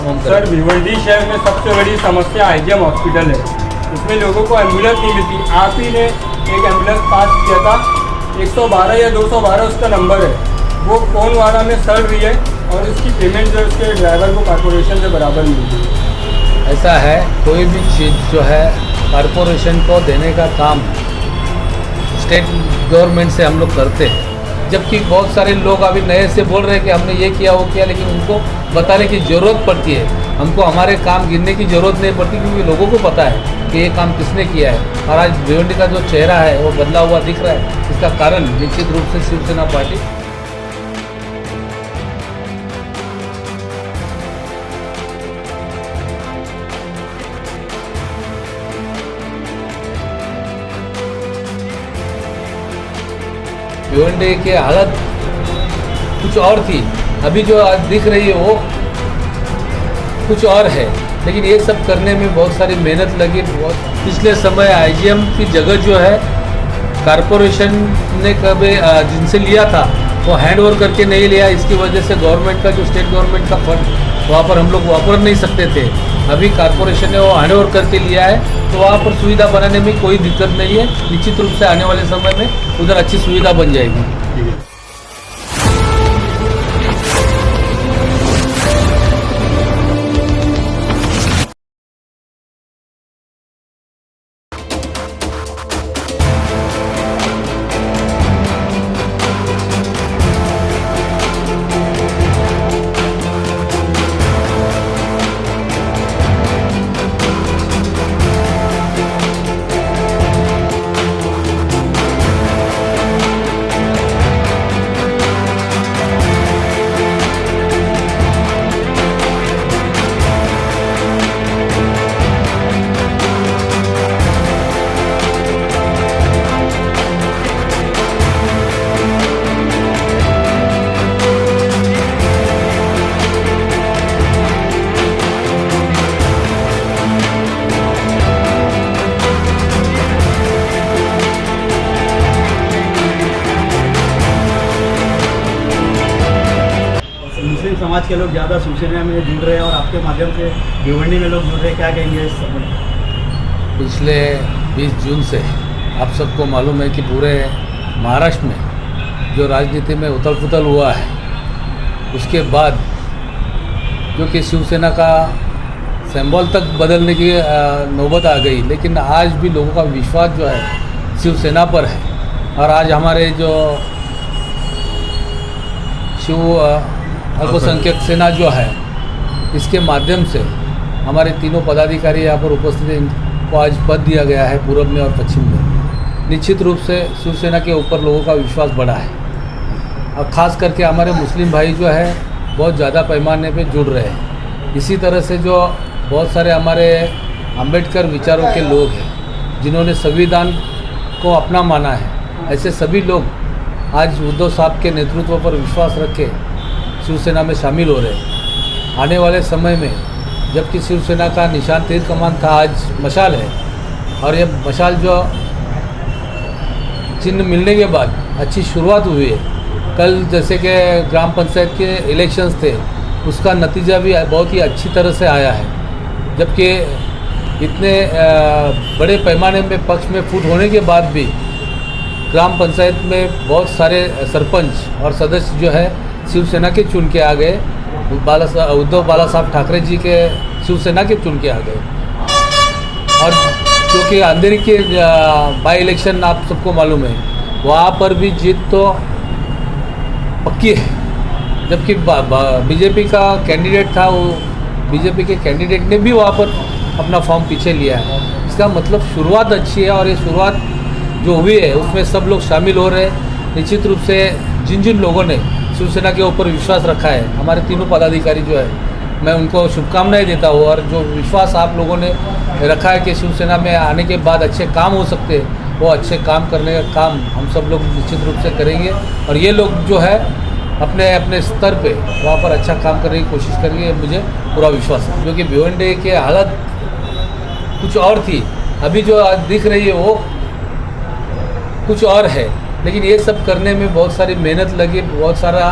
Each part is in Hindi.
तमाम सर भिवंडी शहर में सबसे बड़ी समस्या आईजीएम हॉस्पिटल है। उसमें लोगों को एम्बुलेंस नहीं मिलती। आप ही ने एक एम्बुलेंस पास किया था, 112 या 212 उसका नंबर है, वो कोनवाड़ा में सड़ रही है और इसकी पेमेंट जो है उसके ड्राइवर को कॉर्पोरेशन से बराबर मिल रही है। ऐसा है, कोई भी चीज़ जो है कॉरपोरेशन को देने का काम स्टेट गवर्नमेंट से हम लोग करते हैं, जबकि बहुत सारे लोग अभी नए से बोल रहे हैं कि हमने ये किया वो किया, लेकिन उनको बताने की ज़रूरत पड़ती है। हमको हमारे काम गिनने की ज़रूरत नहीं पड़ती, क्योंकि लोगों को पता है कि ये काम किसने किया है। और आज भिवंडी का जो चेहरा है वो बदला हुआ दिख रहा है। इसका कारण निश्चित रूप से शिवसेना पार्टी। भिवंडी की हालत कुछ और थी, अभी जो आज दिख रही है वो कुछ और है, लेकिन ये सब करने में बहुत सारी मेहनत लगी। बहुत पिछले समय आईजीएम की जगह जो है कॉरपोरेशन ने कभी जिनसे लिया था वो हैंड ओवर करके नहीं लिया। इसकी वजह से गवर्नमेंट का जो स्टेट गवर्नमेंट का फंड वहाँ पर हम लोग वापर नहीं सकते थे। अभी कॉरपोरेशन ने वो हैंड ओवर करके लिया है, तो वहाँ पर सुविधा बनाने में कोई दिक्कत नहीं है। निश्चित रूप से आने वाले समय में उधर अच्छी सुविधा बन जाएगी। मुस्लिम समाज के लोग ज़्यादा शिवसेना में जुड़ रहे हैं और आपके माध्यम से भिवंडी में लोग जुड़ रहे हैं, क्या कहेंगे इस संबंध? पिछले 20 जून से आप सबको मालूम है कि पूरे महाराष्ट्र में जो राजनीति में उथल पुथल हुआ है, उसके बाद जो कि शिवसेना का सिंबल तक बदलने की नौबत आ गई, लेकिन आज भी लोगों का विश्वास जो है शिवसेना पर है। और आज हमारे जो शिव अल्पसंख्यक सेना जो है, इसके माध्यम से हमारे तीनों पदाधिकारी यहाँ पर उपस्थित हैं। इनको आज पद दिया गया है पूर्व में और पश्चिम में। निश्चित रूप से शिवसेना के ऊपर लोगों का विश्वास बढ़ा है, और ख़ास करके हमारे मुस्लिम भाई जो है बहुत ज़्यादा पैमाने पे जुड़ रहे हैं। इसी तरह से जो बहुत सारे हमारे अंबेडकर विचारों के लोग हैं, जिन्होंने संविधान को अपना माना है, ऐसे सभी लोग आज उद्धव साहब के नेतृत्व पर विश्वास रख के शिवसेना में शामिल हो रहे हैं। आने वाले समय में जबकि शिवसेना का निशान तीर कमान था, आज मशाल है, और ये मशाल जो चिन्ह मिलने के बाद अच्छी शुरुआत हुई है। कल जैसे कि ग्राम पंचायत के इलेक्शंस थे, उसका नतीजा भी बहुत ही अच्छी तरह से आया है, जबकि इतने बड़े पैमाने में पक्ष में फूट होने के बाद भी ग्राम पंचायत में बहुत सारे सरपंच और सदस्य जो है शिवसेना के चुन के आ गए। उद्धव बाला साहब ठाकरे जी के शिवसेना के चुन के आ गए। और क्योंकि अंधेरी के बाई इलेक्शन आप सबको मालूम है, वहाँ पर भी जीत तो पक्की है, जबकि बीजेपी का कैंडिडेट था, वो बीजेपी के कैंडिडेट ने भी वहाँ पर अपना फॉर्म पीछे लिया है। इसका मतलब शुरुआत अच्छी है, और ये शुरुआत जो हुई है उसमें सब लोग शामिल हो रहे हैं। निश्चित रूप से जिन जिन लोगों ने शिवसेना के ऊपर विश्वास रखा है, हमारे तीनों पदाधिकारी जो है, मैं उनको शुभकामनाएं देता हूँ। और जो विश्वास आप लोगों ने रखा है कि शिवसेना में आने के बाद अच्छे काम हो सकते हैं, वो अच्छे काम करने का काम हम सब लोग निश्चित रूप से करेंगे। और ये लोग जो है अपने अपने स्तर पे वहाँ पर अच्छा काम करने की कोशिश करेंगे, मुझे पूरा विश्वास है। क्योंकि भिवंडी की हालत कुछ और थी, अभी जो आज दिख रही है वो कुछ और है, लेकिन ये सब करने में बहुत सारी मेहनत लगी, बहुत सारा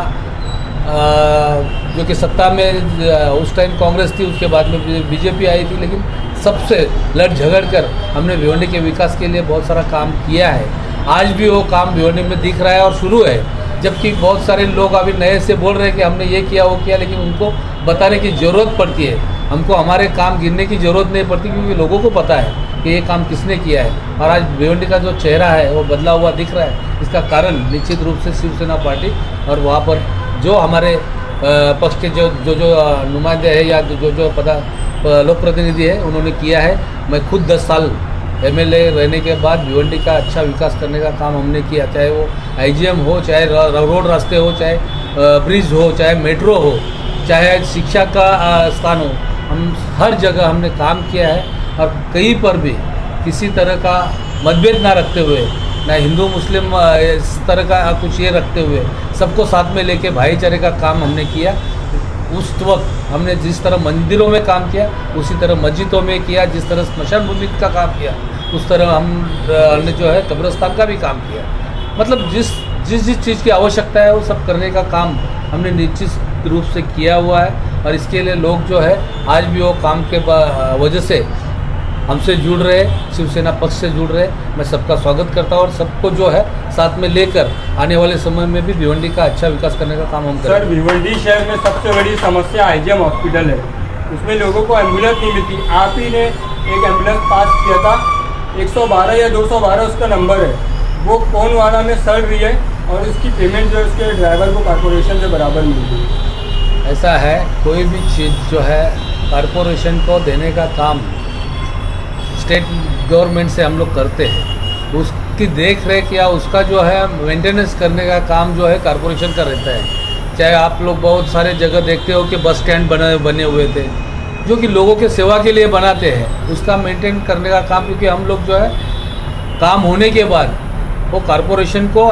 जो कि सत्ता में उस टाइम कांग्रेस थी, उसके बाद में बीजेपी आई थी, लेकिन सबसे लड़ झगड़ कर हमने भिवंडी के विकास के लिए बहुत सारा काम किया है। आज भी वो काम भिवंडी में दिख रहा है और शुरू है, जबकि बहुत सारे लोग अभी नए से बोल रहे हैं कि हमने ये किया वो किया, लेकिन उनको बताने की ज़रूरत पड़ती है। हमको हमारे काम गिनने की ज़रूरत नहीं पड़ती, क्योंकि लोगों को पता है कि ये काम किसने किया है। और आज भिवंडी का जो चेहरा है वो बदला हुआ दिख रहा है। इसका कारण निश्चित रूप से शिवसेना पार्टी और वहाँ पर जो हमारे पक्ष के जो नुमाइंदे हैं या जो लोक प्रतिनिधि है, उन्होंने किया है। मैं खुद 10 साल एमएलए रहने के बाद भिवंडी का अच्छा विकास करने का काम हमने किया, चाहे वो आईजीएम हो, चाहे रोड रास्ते हो, चाहे ब्रिज हो, चाहे मेट्रो हो, चाहे शिक्षा का स्थान हो, हम हर जगह हमने काम किया है। और कहीं पर भी किसी तरह का मतभेद ना रखते हुए, ना हिंदू मुस्लिम इस तरह का कुछ ये रखते हुए, सबको साथ में लेके भाईचारे का काम हमने किया। उस वक्त हमने जिस तरह मंदिरों में काम किया, उसी तरह मस्जिदों में किया। जिस तरह स्मशान भूमि का काम किया, उस तरह हमने जो है कब्रिस्तान का भी काम किया। मतलब जिस चीज़ की आवश्यकता है वो सब करने का काम हमने निश्चित रूप से किया हुआ है। और इसके लिए लोग जो है आज भी वो काम के वजह से हमसे जुड़ रहे, शिवसेना पक्ष से जुड़ रहे। मैं सबका स्वागत करता हूँ और सबको जो है साथ में लेकर आने वाले समय में भी भिवंडी का अच्छा विकास करने का काम हम करेंगे। सर, भिवंडी शहर में सबसे बड़ी समस्या आईजीएम हॉस्पिटल है, उसमें लोगों को एम्बुलेंस नहीं मिलती। आप ही ने एक एम्बुलेंस पास किया था, 112 या 212 उसका नंबर है, वो कौन वाला में सड़ रही है और इसकी पेमेंट जो है उसके ड्राइवर को कॉर्पोरेशन से बराबर मिलती है। ऐसा है, कोई भी चीज़ जो है कॉर्पोरेशन को देने का काम स्टेट गवर्नमेंट से हम लोग करते हैं। उसकी देख रेख या उसका जो है मेंटेनेंस करने का काम जो है कॉर्पोरेशन का रहता है। चाहे आप लोग बहुत सारे जगह देखते हो कि बस स्टैंड बने हुए थे, जो कि लोगों के सेवा के लिए बनाते हैं, उसका मेंटेन करने का काम, क्योंकि हम लोग जो है काम होने के बाद वो कॉर्पोरेशन को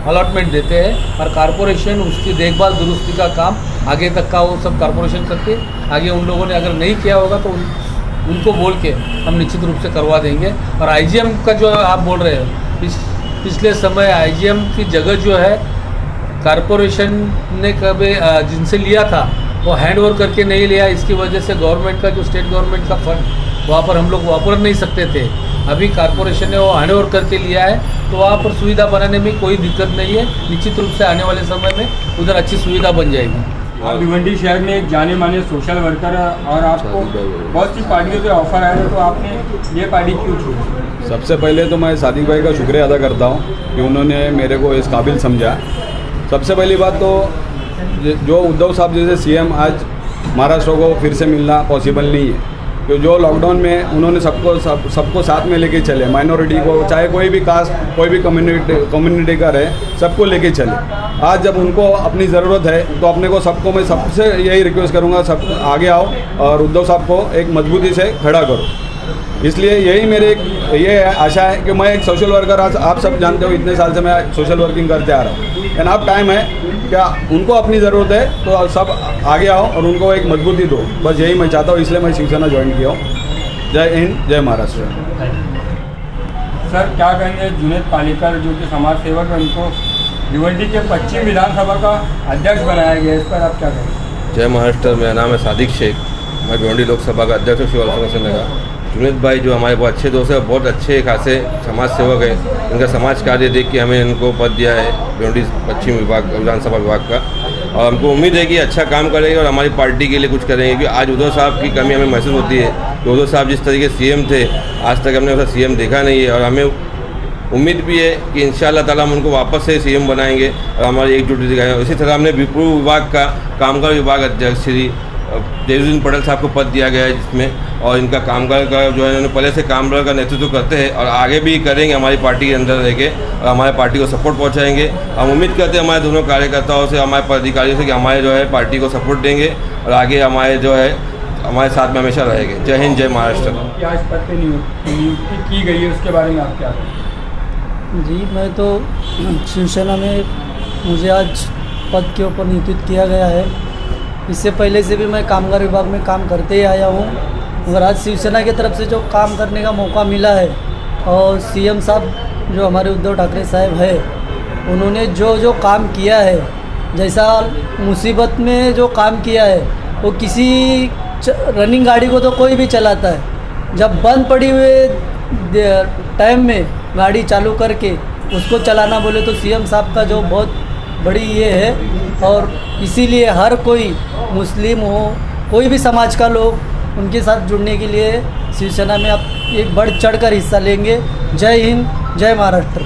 अलॉटमेंट देते हैं और कॉर्पोरेशन उसकी देखभाल दुरुस्ती का काम आगे तक का वो सब कॉर्पोरेशन करती है। आगे उन लोगों ने अगर नहीं किया होगा तो उनको बोल के हम निश्चित रूप से करवा देंगे। और आईजीएम का जो आप बोल रहे हो, पिछले समय आईजीएम की जगह जो है कॉर्पोरेशन ने कभी जिनसे लिया था वो हैंड ओवर करके नहीं लिया। इसकी वजह से गवर्नमेंट का जो स्टेट गवर्नमेंट का फंड वहाँ पर हम लोग वापर नहीं सकते थे। अभी कॉर्पोरेशन ने वो हैंड ओवर करके लिया है, तो वहाँ पर सुविधा बनाने में कोई दिक्कत नहीं है। निश्चित रूप से आने वाले समय में उधर अच्छी सुविधा बन जाएगी। आप भिवंडी शहर में एक जाने माने सोशल वर्कर और आपको बहुत सी पार्टियों से ऑफर आया था, तो आपने ये पार्टी क्यों चुनी? सबसे पहले तो मैं सादिक भाई का शुक्रिया अदा करता हूँ कि उन्होंने मेरे को इस काबिल समझा। सबसे पहली बात तो जो उद्धव साहब जैसे सीएम आज महाराष्ट्र को फिर से मिलना पॉसिबल नहीं है, कि जो लॉकडाउन में उन्होंने सबको साथ में लेके चले, माइनॉरिटी को, चाहे कोई भी कास्ट कोई भी कम्युनिटी का रहे, सबको लेके चले। आज जब उनको अपनी ज़रूरत है तो अपने को सबको मैं सबसे यही रिक्वेस्ट करूँगा, सब आगे आओ और उद्धव साहब को एक मजबूती से खड़ा करो। इसलिए यही मेरे ये आशा है कि मैं एक सोशल वर्कर, आज आप सब जानते हो इतने साल से मैं सोशल वर्किंग करते आ रहा हूँ, एंड अब टाइम है क्या उनको अपनी ज़रूरत है तो सब आगे आओ और उनको एक मजबूती दो। बस यही मैं चाहता हूँ, इसलिए मैं शिवसेना ज्वाइन किया हूँ। जय हिंद, जय महाराष्ट्र। सर, क्या कहेंगे जुनेद पालेकर जो कि समाज सेवक है, उनको भिवंडी के पश्चिम विधानसभा का अध्यक्ष बनाया गया, इस पर आप क्या कहेंगे? जय महाराष्ट्र। मेरा नाम है सादिक शेख, मैं भिवंडी लोकसभा का अध्यक्ष हूँ शिवल संगठन का। जुनेद भाई जो हमारे बहुत अच्छे दोस्त हैं, बहुत अच्छे खासे समाज सेवक हैं। इनका समाज कार्य देख के हमें इनको पद दिया है भिवंडी पश्चिम विधानसभा विभाग का, और हमको उम्मीद है कि अच्छा काम करेंगे और हमारी पार्टी के लिए कुछ करेंगे। क्योंकि आज उद्धव साहब की कमी हमें महसूस होती है कि उद्धव साहब जिस तरीके सीएम थे, आज तक हमने वैसा सीएम देखा नहीं है। और हमें उम्मीद भी है कि इंशाअल्लाह ताला हम उनको वापस से सीएम बनाएंगे और हमारी एकजुटता दिखाएंगे। इसी तरह हमने विपूर्व विभाग का कामगार विभाग अध्यक्ष श्री देवदीन पटेल साहब को पद दिया गया है, जिसमें और इनका कामगार का जो है इन्होंने पहले से कामगार का नेतृत्व करते हैं और आगे भी करेंगे हमारी पार्टी के अंदर रह के, और हमारे पार्टी को सपोर्ट पहुंचाएंगे। हम उम्मीद करते हैं हमारे दोनों कार्यकर्ताओं से, हमारे पदाधिकारियों से कि हमारे जो है पार्टी को सपोर्ट देंगे और आगे हमारे जो है हमारे साथ में हमेशा रहेंगे। जय हिंद, जय महाराष्ट्र। क्या इस पद पर नियुक्ति की गई है, उसके बारे में आप क्या कहेंगे? जी, मैं तो शिवसेना में मुझे आज पद के ऊपर नियुक्त किया गया है। इससे पहले से भी मैं कामगार विभाग में काम करते ही आया हूँ, मगर आज शिवसेना की तरफ से जो काम करने का मौका मिला है और सीएम साहब जो हमारे उद्धव ठाकरे साहब है, उन्होंने जो जो काम किया है जैसा मुसीबत में जो काम किया है वो किसी रनिंग गाड़ी को तो कोई भी चलाता है, जब बंद पड़ी हुए टाइम में गाड़ी चालू करके उसको चलाना बोले तो सीएम साहब का जो बहुत बड़ी ये है। और इसीलिए हर कोई मुस्लिम हो, कोई भी समाज का लोग उनके साथ जुड़ने के लिए शिवसेना में आप एक बढ़ चढ़ कर हिस्सा लेंगे। जय हिंद, जय महाराष्ट्र।